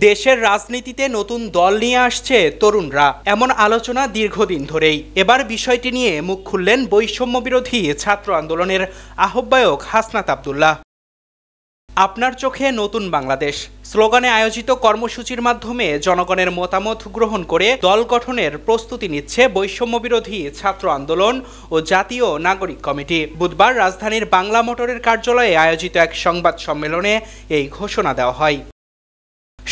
দেশের রাজনীতিতে নতুন দল নিয়ে আসছে তরুণরা, এমন আলোচনা দীর্ঘদিন ধরেই। এবার বিষয়টি নিয়ে মুখ খুললেন বৈষম্য বিরোধী ছাত্র আন্দোলনের আহ্বায়ক হাসনাত আব্দুল্লাহ। আপনার চোখে নতুন বাংলাদেশ স্লোগানে আয়োজিত কর্মসূচির মাধ্যমে জনগণের মতামত গ্রহণ করে দল গঠনের প্রস্তুতি নিচ্ছে বৈষম্য বিরোধী ছাত্র আন্দোলন ও জাতীয় নাগরিক কমিটি। বুধবার রাজধানীর বাংলা মোটরের কার্যালয়ে আয়োজিত এক সংবাদ সম্মেলনে এই ঘোষণা দেওয়া হয়।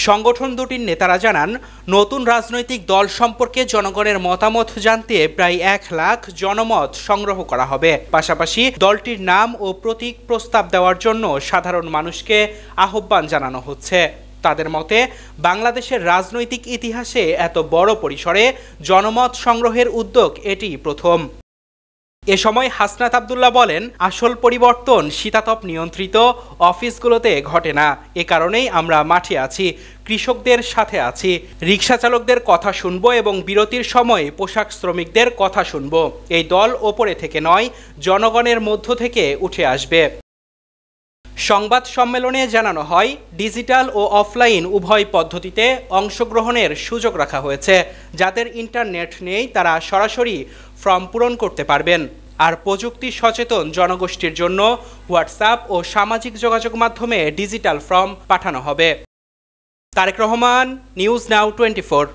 সংগঠন দুটির নেতারা জানান, নতুন রাজনৈতিক দল সম্পর্কে জনগণের মতামত জানতে প্রায় 1 লাখ জনমত সংগ্রহ করা হবে। পাশাপাশি দলটির নাম ও প্রতীক প্রস্তাব দেওয়ার জন্য সাধারণ মানুষকে আহ্বান জানানো হচ্ছে। তাদের মতে, বাংলাদেশের রাজনৈতিক ইতিহাসে এত বড় পরিসরে জনমত সংগ্রহের উদ্যোগ এটি প্রথম। এ সময় হাসনাত আব্দুল্লাহ বলেন, আসল পরিবর্তন শীতাতপ নিয়ন্ত্রিত অফিসগুলোতে ঘটে না। এ কারণেই আমরা মাঠে আছি, কৃষকদের সাথে আছি, রিকশা চালকদের কথা শুনবো এবং বিরতির সময় পোশাক শ্রমিকদের কথা শুনবো। এই দল ওপরে থেকে নয়, জনগণের মধ্য থেকে উঠে আসবে। সংবাদ সম্মেলনে জানানো হয়, ডিজিটাল ও অফলাইন উভয় পদ্ধতিতে অংশগ্রহণের সুযোগ রাখা হয়েছে। যাদের ইন্টারনেট নেই তারা সরাসরি ফর্ম পূরণ করতে পারবেন। আর প্রযুক্তি সচেতন জনগোষ্ঠীর জন্য হোয়াটসঅ্যাপ ও সামাজিক যোগাযোগ মাধ্যমে ডিজিটাল ফর্ম পাঠানো হবে। Tarek Rahman, news now 24।